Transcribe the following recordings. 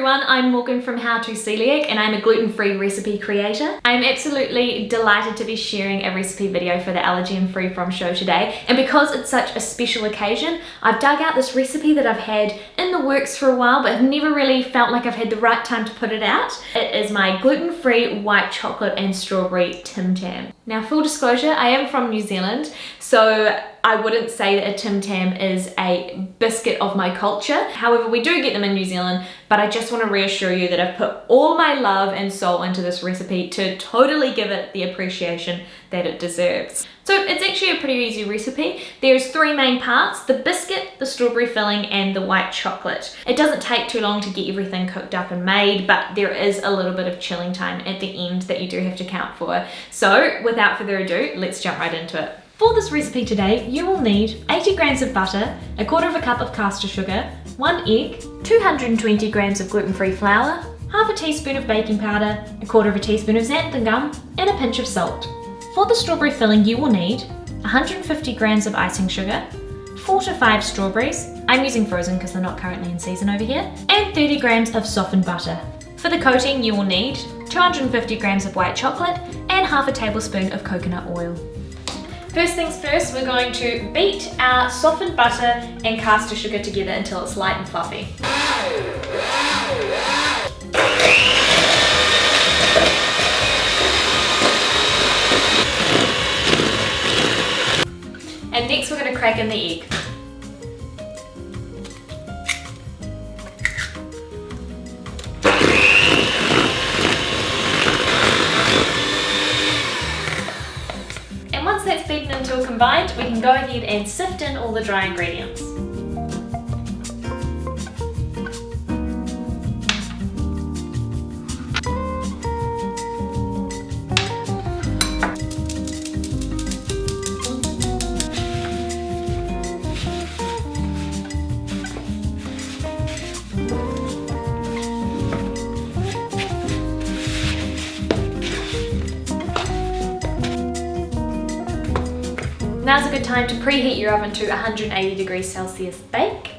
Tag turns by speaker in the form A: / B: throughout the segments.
A: everyone, I'm Morgan from How to Coeliac and I'm a gluten-free recipe creator. I'm absolutely delighted to be sharing a recipe video for the Allergy and Free From show today, and because it's such a special occasion, I've dug out this recipe that I've had in the works for a while but have never really felt like I've had the right time to put it out. It is my gluten-free white chocolate and strawberry Tim Tam. Now, full disclosure, I am from New Zealand, so I wouldn't say that a Tim Tam is a biscuit of my culture. However, we do get them in New Zealand, but I just want to reassure you that I've put all my love and soul into this recipe to totally give it the appreciation that it deserves. So it's actually a pretty easy recipe. There's three main parts: the biscuit, the strawberry filling, and the white chocolate. It doesn't take too long to get everything cooked up and made, but there is a little bit of chilling time at the end that you do have to count for. So without further ado, let's jump right into it. For this recipe today, you will need 80 grams of butter, a quarter of a cup of caster sugar, 1 egg, 220 grams of gluten-free flour, half a teaspoon of baking powder, a quarter of a teaspoon of xanthan gum, and a pinch of salt. For the strawberry filling, you will need 150 grams of icing sugar, 4 to 5 strawberries, I'm using frozen because they're not currently in season over here, and 30 grams of softened butter. For the coating, you will need 250 grams of white chocolate and half a tablespoon of coconut oil. First things first, we're going to beat our softened butter and caster sugar together until it's light and fluffy. And next we're going to crack in the egg. Once that's beaten until combined, we can go ahead and sift in all the dry ingredients. Now's a good time to preheat your oven to 180 degrees Celsius bake.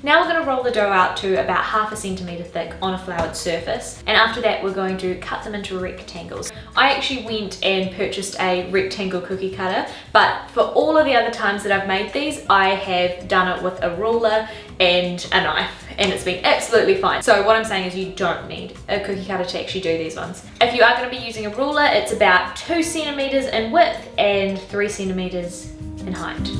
A: Now we're going to roll the dough out to about half a centimetre thick on a floured surface, and after that we're going to cut them into rectangles. I actually went and purchased a rectangle cookie cutter, but for all of the other times that I've made these, I have done it with a ruler and a knife, and it's been absolutely fine. So what I'm saying is you don't need a cookie cutter to actually do these ones. If you are going to be using a ruler, it's about 2 centimetres in width and 3 centimetres in height. Yeah.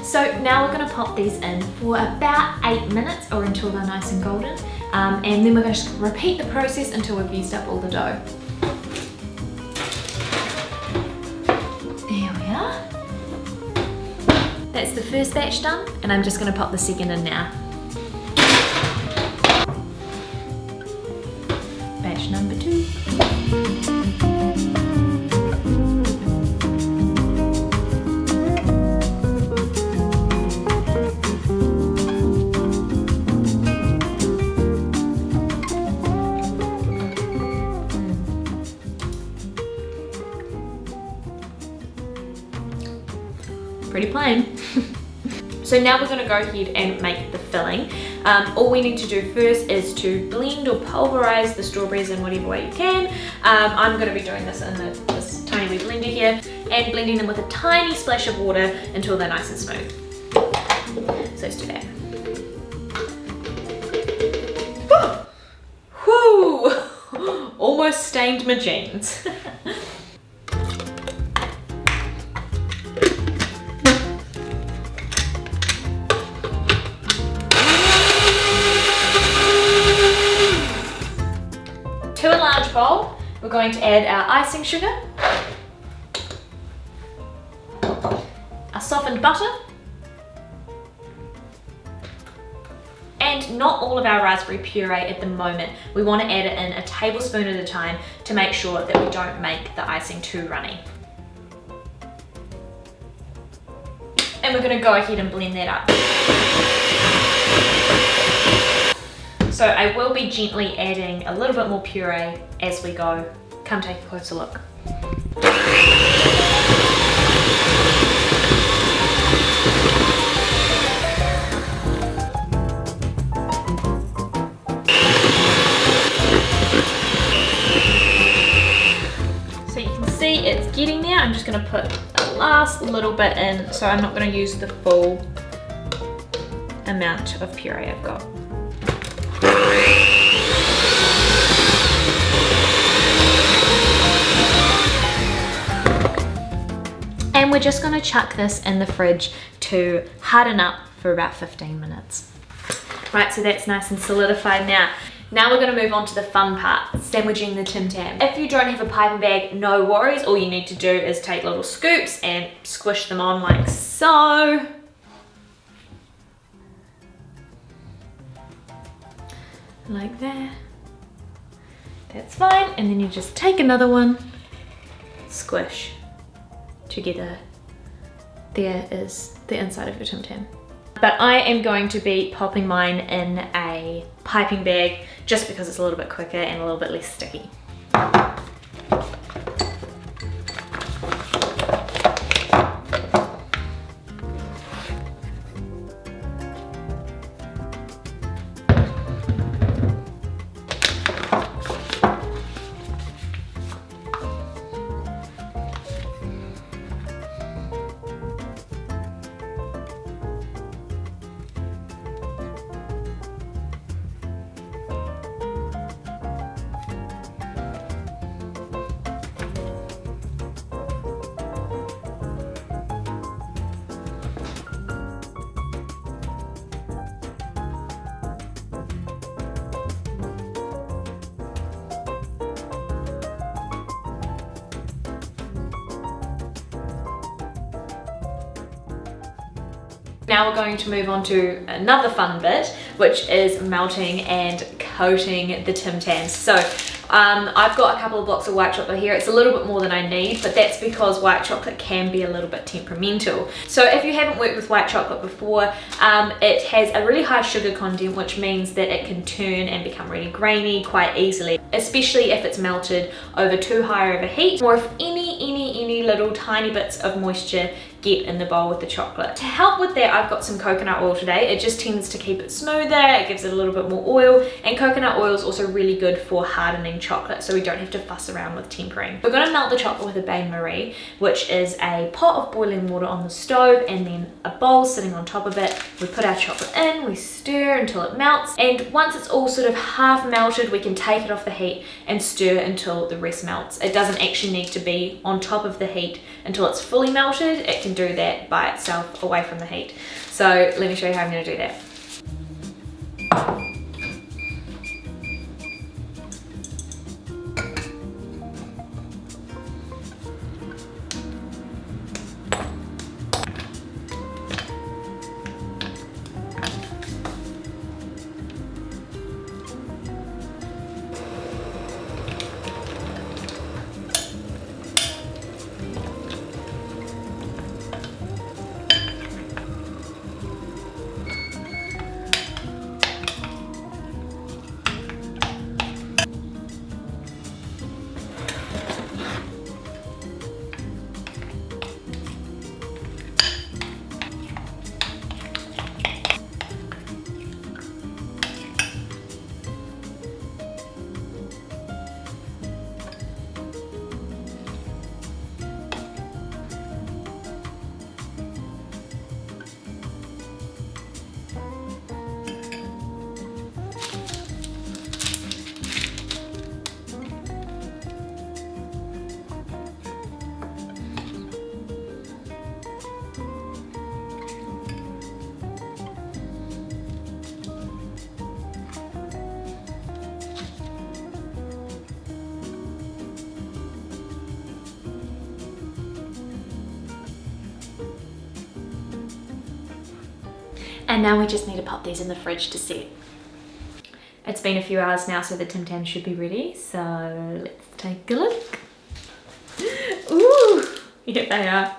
A: So now we're going to pop these in for about 8 minutes or until they're nice and golden, and then we're going to repeat the process until we've used up all the dough. There we are. That's the first batch done, and I'm just going to pop the second in now. Batch number 2. Pretty plain. So now we're going to go ahead and make the filling. All we need to do first is to blend or pulverize the strawberries in whatever way you can. I'm going to be doing this in this tiny wee blender here and blending them with a tiny splash of water until they're nice and smooth. So let's do that. Whoo! Almost stained my jeans. going to add our icing sugar, our softened butter, and not all of our raspberry puree at the moment. We want to add it in a tablespoon at a time to make sure that we don't make the icing too runny. And we're going to go ahead and blend that up. So I will be gently adding a little bit more puree as we go. Come take a closer look. So you can see it's getting there. I'm just going to put a last little bit in, so I'm not going to use the full amount of puree I've got. And we're just going to chuck this in the fridge to harden up for about 15 minutes. Right, so that's nice and solidified now. Now we're going to move on to the fun part, sandwiching the Tim Tam. If you don't have a piping bag, no worries. All you need to do is take little scoops and squish them on like so. Like that. That's fine. And then you just take another one, squish together. There is the inside of your Tim Tam. But I am going to be popping mine in a piping bag just because it's a little bit quicker and a little bit less sticky. Now we're going to move on to another fun bit, which is melting and coating the Tim Tams. So I've got a couple of blocks of white chocolate here. It's a little bit more than I need, but that's because white chocolate can be a little bit temperamental. So if you haven't worked with white chocolate before, it has a really high sugar content, which means that it can turn and become really grainy quite easily, especially if it's melted over too high of a heat, or if any little tiny bits of moisture get in the bowl with the chocolate. To help with that, I've got some coconut oil today. It just tends to keep it smoother, it gives it a little bit more oil, and coconut oil is also really good for hardening chocolate, so we don't have to fuss around with tempering. We're going to melt the chocolate with a bain-marie, which is a pot of boiling water on the stove and then a bowl sitting on top of it. We put our chocolate in, we stir until it melts, and once it's all sort of half melted, we can take it off the heat and stir until the rest melts. It doesn't actually need to be on top of the heat until it's fully melted. It can do that by itself away from the heat. So let me show you how I'm going to do that. And now we just need to pop these in the fridge to set. It's been a few hours now, so the Tim Tams should be ready. So let's take a look. Ooh, yeah, they are.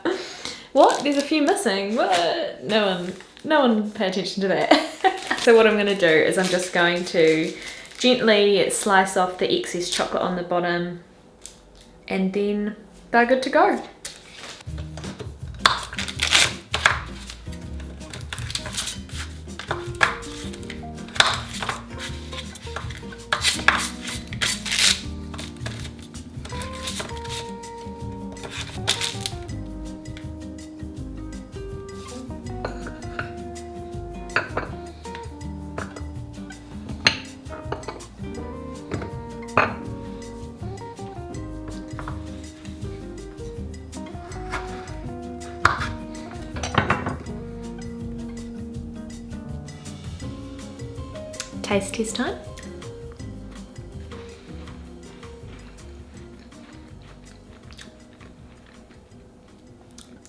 A: What? There's a few missing. What? No one pay attention to that. So what I'm going to do is I'm just going to gently slice off the excess chocolate on the bottom, and then they're good to go. Taste test time.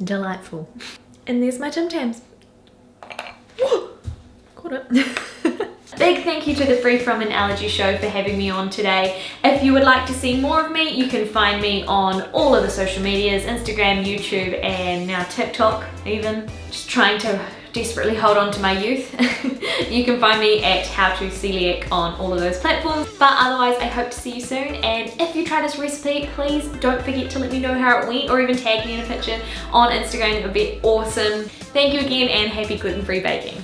A: Delightful. And there's my Tim Tams. Caught it. Big thank you to the Free From an Allergy Show for having me on today. If you would like to see more of me, you can find me on all of the social medias, Instagram, YouTube, and now TikTok even. Just trying to desperately hold on to my youth. You can find me at How to Coeliac on all of those platforms. But otherwise, I hope to see you soon. And if you try this recipe, please don't forget to let me know how it went, or even tag me in a picture on Instagram. It would be awesome. Thank you again, and happy gluten-free baking.